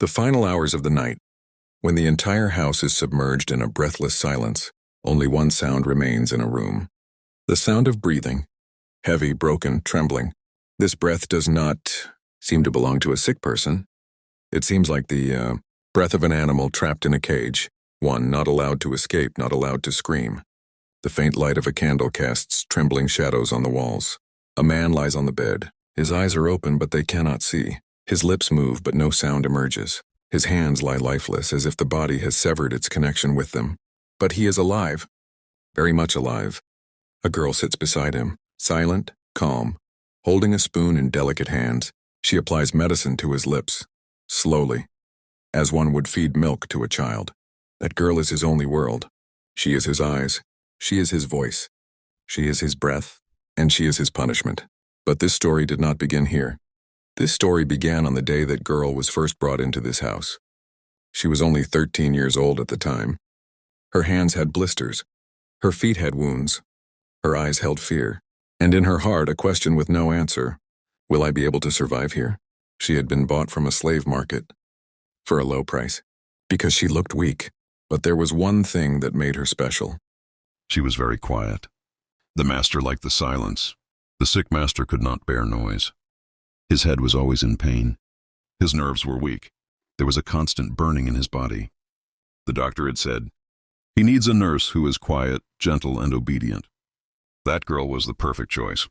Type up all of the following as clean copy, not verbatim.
The final hours of the night, when the entire house is submerged in a breathless silence, only one sound remains in a room. The sound of breathing, heavy, broken, trembling. This breath does not seem to belong to a sick person. It seems like the breath of an animal trapped in a cage, one not allowed to escape, not allowed to scream. The faint light of a candle casts trembling shadows on the walls. A man lies on the bed. His eyes are open, but they cannot see. His lips move, but no sound emerges. His hands lie lifeless, as if the body has severed its connection with them. But he is alive. Very much alive. A girl sits beside him, silent, calm. Holding a spoon in delicate hands, she applies medicine to his lips, slowly, as one would feed milk to a child. That girl is his only world. She is his eyes. She is his voice. She is his breath, and she is his punishment. But this story did not begin here. This story began on the day that girl was first brought into this house. She was only 13 years old at the time. Her hands had blisters. Her feet had wounds. Her eyes held fear. And in her heart, a question with no answer. Will I be able to survive here? She had been bought from a slave market for a low price because she looked weak. But there was one thing that made her special. She was very quiet. The master liked the silence. The sick master could not bear noise. His head was always in pain. His nerves were weak. There was a constant burning in his body. The doctor had said, "He needs a nurse who is quiet, gentle, and obedient." That girl was the perfect choice.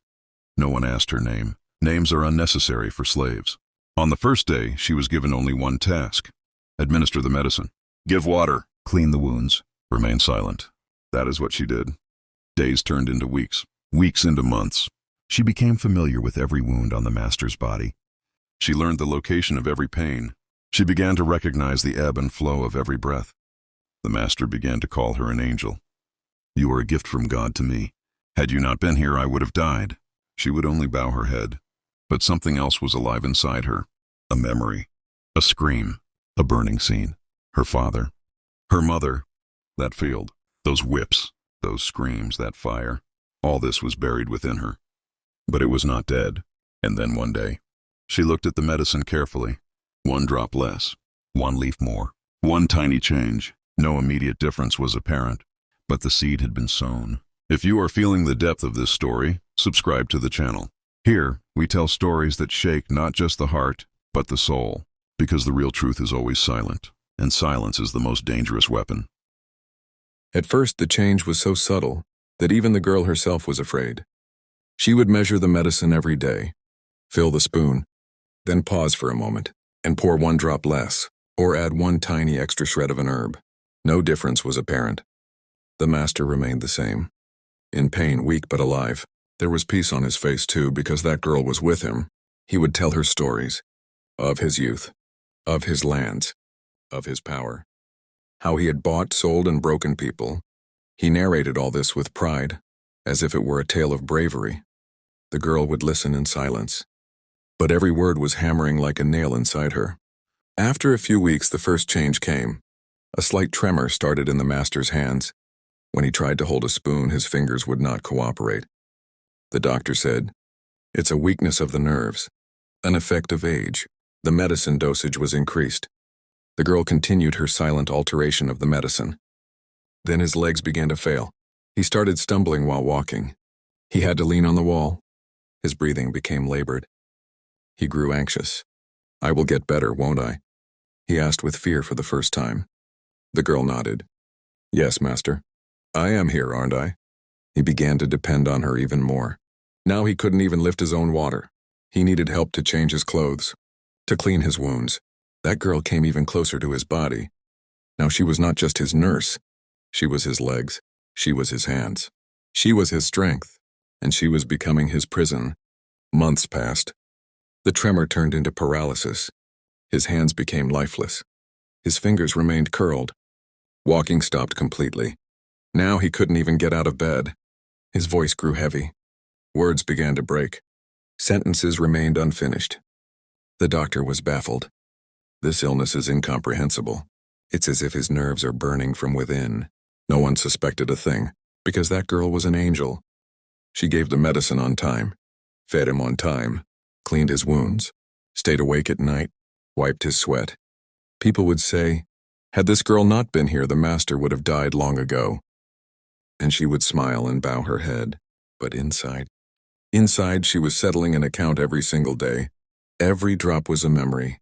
No one asked her name. Names are unnecessary for slaves. On the first day, she was given only one task: administer the medicine, give water, clean the wounds, remain silent. That is what she did. Days turned into weeks, weeks into months. She became familiar with every wound on the master's body. She learned the location of every pain. She began to recognize the ebb and flow of every breath. The master began to call her an angel. "You are a gift from God to me. Had you not been here, I would have died." She would only bow her head. But something else was alive inside her. A memory. A scream. A burning scene. Her father. Her mother. That field. Those whips. Those screams. That fire. All this was buried within her. But it was not dead. And then one day, she looked at the medicine carefully. One drop less. One leaf more. One tiny change. No immediate difference was apparent. But the seed had been sown. If you are feeling the depth of this story, subscribe to the channel. Here, we tell stories that shake not just the heart, but the soul, because the real truth is always silent, and silence is the most dangerous weapon. At first, the change was so subtle that even the girl herself was afraid. She would measure the medicine every day, fill the spoon, then pause for a moment, and pour one drop less, or add one tiny extra shred of an herb. No difference was apparent. The master remained the same. In pain, weak but alive. There was peace on his face too, because that girl was with him. He would tell her stories of his youth, of his lands, of his power, how he had bought, sold, and broken people. He narrated all this with pride, as if it were a tale of bravery. The girl would listen in silence, but every word was hammering like a nail inside her. After a few weeks, the first change came. A slight tremor started in the master's hands. When he tried to hold a spoon, his fingers would not cooperate. The doctor said, "It's a weakness of the nerves, an effect of age." The medicine dosage was increased. The girl continued her silent alteration of the medicine. Then his legs began to fail. He started stumbling while walking. He had to lean on the wall. His breathing became labored. He grew anxious. "I will get better, won't I?" he asked with fear for the first time. The girl nodded. "Yes, master. I am here, aren't I?" He began to depend on her even more. Now he couldn't even lift his own water. He needed help to change his clothes, to clean his wounds. That girl came even closer to his body. Now she was not just his nurse. She was his legs. She was his hands. She was his strength, and she was becoming his prison. Months passed. The tremor turned into paralysis. His hands became lifeless. His fingers remained curled. Walking stopped completely. Now he couldn't even get out of bed. His voice grew heavy. Words began to break. Sentences remained unfinished. The doctor was baffled. This illness is incomprehensible. It's as if his nerves are burning from within. No one suspected a thing, because that girl was an angel. She gave the medicine on time, fed him on time, cleaned his wounds, stayed awake at night, wiped his sweat. People would say, had this girl not been here, the master would have died long ago. And she would smile and bow her head. But inside she was settling an account every single day. Every drop was a memory.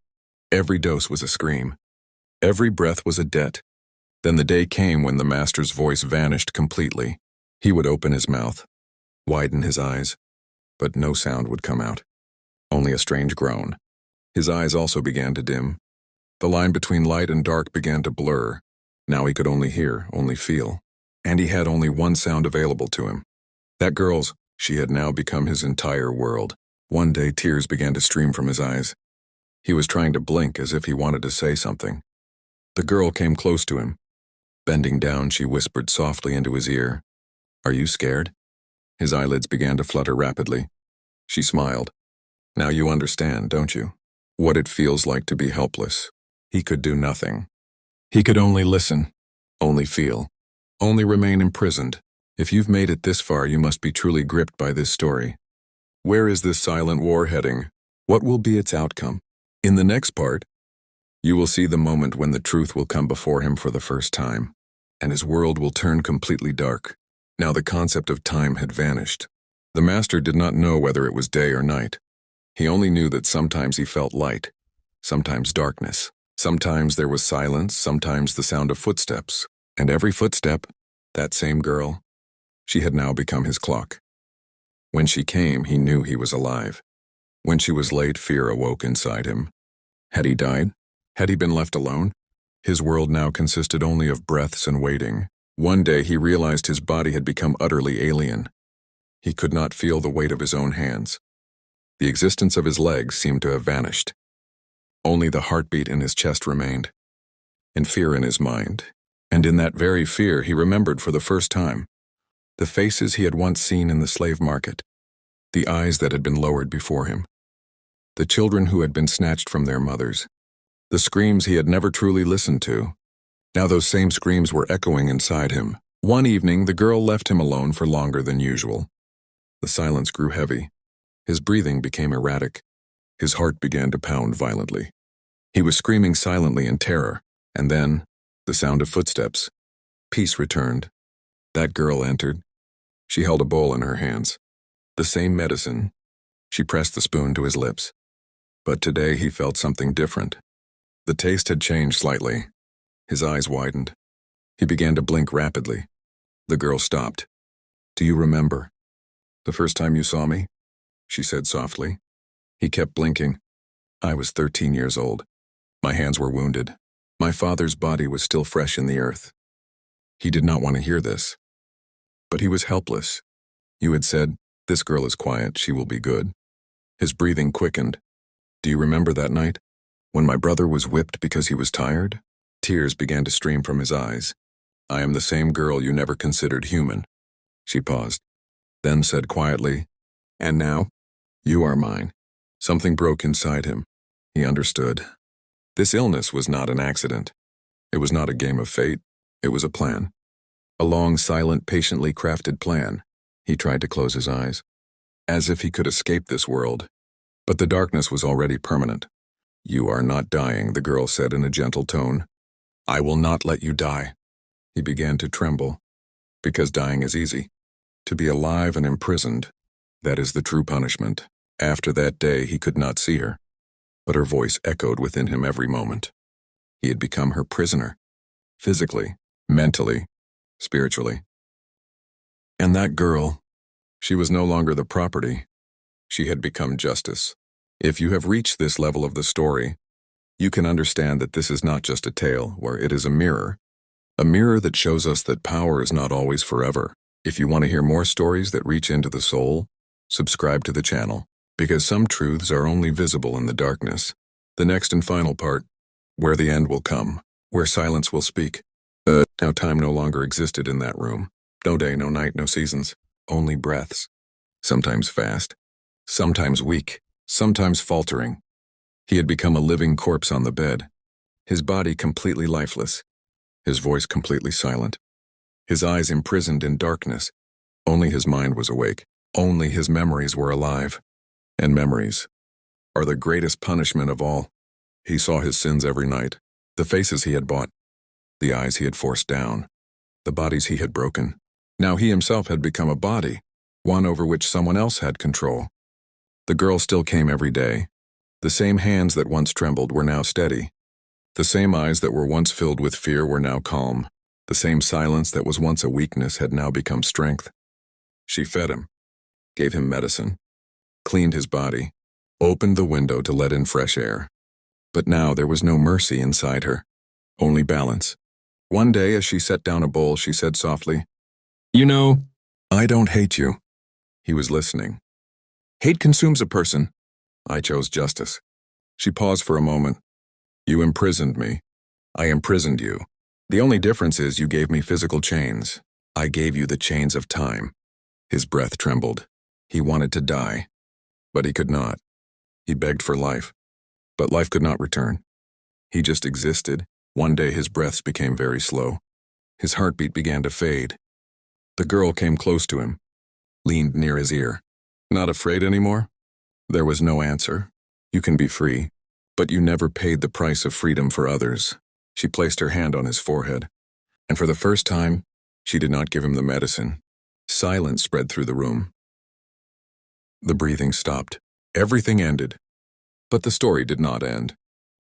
Every dose was a scream. Every breath was a debt. Then the day came when the master's voice vanished completely. He would open his mouth, widen his eyes, but no sound would come out. Only a strange groan. His eyes also began to dim. The line between light and dark began to blur. Now he could only hear, only feel. And he had only one sound available to him. That girl's. She had now become his entire world. One day tears began to stream from his eyes. He was trying to blink as if he wanted to say something. The girl came close to him. Bending down, she whispered softly into his ear, "Are you scared?" His eyelids began to flutter rapidly. She smiled. "Now you understand, don't you? What it feels like to be helpless." He could do nothing. He could only listen, only feel, only remain imprisoned. If you've made it this far, you must be truly gripped by this story. Where is this silent war heading? What will be its outcome? In the next part, you will see the moment when the truth will come before him for the first time, and his world will turn completely dark. Now the concept of time had vanished. The master did not know whether it was day or night. He only knew that sometimes he felt light, sometimes darkness. Sometimes there was silence, sometimes the sound of footsteps. And every footstep, that same girl, she had now become his clock. When she came, he knew he was alive. When she was late, fear awoke inside him. Had he died? Had he been left alone? His world now consisted only of breaths and waiting. One day he realized his body had become utterly alien. He could not feel the weight of his own hands. The existence of his legs seemed to have vanished. Only the heartbeat in his chest remained, and fear in his mind. And in that very fear he remembered for the first time the faces he had once seen in the slave market, the eyes that had been lowered before him, the children who had been snatched from their mothers, the screams he had never truly listened to. Now those same screams were echoing inside him. One evening, the girl left him alone for longer than usual. The silence grew heavy. His breathing became erratic. His heart began to pound violently. He was screaming silently in terror, and then, the sound of footsteps. Peace returned. That girl entered. She held a bowl in her hands. The same medicine. She pressed the spoon to his lips. But today he felt something different. The taste had changed slightly. His eyes widened. He began to blink rapidly. The girl stopped. "Do you remember the first time you saw me?" she said softly. He kept blinking. "I was 13 years old. My hands were wounded. My father's body was still fresh in the earth." He did not want to hear this. But he was helpless. You had said, "This girl is quiet, she will be good." His breathing quickened. "Do you remember that night, when my brother was whipped because he was tired?" Tears began to stream from his eyes. "I am the same girl you never considered human." She paused, then said quietly, "And now, you are mine." Something broke inside him. He understood. This illness was not an accident. It was not a game of fate. It was a plan. A long, silent, patiently crafted plan. He tried to close his eyes, as if he could escape this world. But the darkness was already permanent. "You are not dying," the girl said in a gentle tone. "I will not let you die." He began to tremble, because dying is easy. To be alive and imprisoned, that is the true punishment. After that day, he could not see her, but her voice echoed within him every moment. He had become her prisoner, physically, mentally, spiritually. And that girl, she was no longer the property. She had become justice. If you have reached this level of the story, you can understand that this is not just a tale, where it is a mirror that shows us that power is not always forever. If you want to hear more stories that reach into the soul, subscribe to the channel, because some truths are only visible in the darkness. The next and final part, where the end will come, where silence will speak. Now time no longer existed in that room. No day, no night, no seasons, only breaths. Sometimes fast, sometimes weak, sometimes faltering. He had become a living corpse on the bed, his body completely lifeless, his voice completely silent, his eyes imprisoned in darkness. Only his mind was awake. Only his memories were alive. And memories are the greatest punishment of all. He saw his sins every night, The faces he had bought, the eyes he had forced down, the bodies he had broken. Now he himself had become a body, one over which someone else had control. The girl still came every day. The same hands that once trembled were now steady. The same eyes that were once filled with fear were now calm. The same silence that was once a weakness had now become strength. She fed him, gave him medicine, cleaned his body, opened the window to let in fresh air. But now there was no mercy inside her, only balance. One day as she set down a bowl, she said softly, "You know, I don't hate you." He was listening. "Hate consumes a person. I chose justice." She paused for a moment. "You imprisoned me. I imprisoned you. The only difference is you gave me physical chains. I gave you the chains of time." His breath trembled. He wanted to die, but he could not. He begged for life, but life could not return. He just existed. One day his breaths became very slow. His heartbeat began to fade. The girl came close to him, leaned near his ear. "Not afraid anymore?" There was no answer. "You can be free, but you never paid the price of freedom for others." She placed her hand on his forehead, and for the first time, she did not give him the medicine. Silence spread through the room. The breathing stopped. Everything ended. But the story did not end.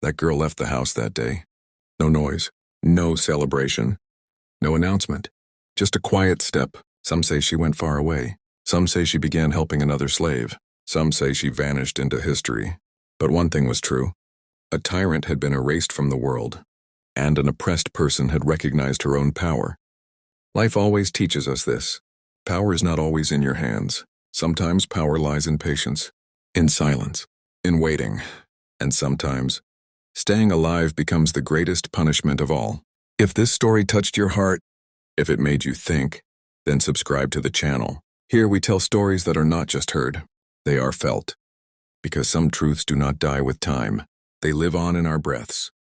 That girl left the house that day. No noise, no celebration, no announcement. Just a quiet step. Some say she went far away. Some say she began helping another slave. Some say she vanished into history. But one thing was true. A tyrant had been erased from the world, and an oppressed person had recognized her own power. Life always teaches us this. Power is not always in your hands. Sometimes power lies in patience, in silence, in waiting, and sometimes staying alive becomes the greatest punishment of all. If this story touched your heart, if it made you think, then subscribe to the channel. Here we tell stories that are not just heard, they are felt. Because some truths do not die with time, they live on in our breaths.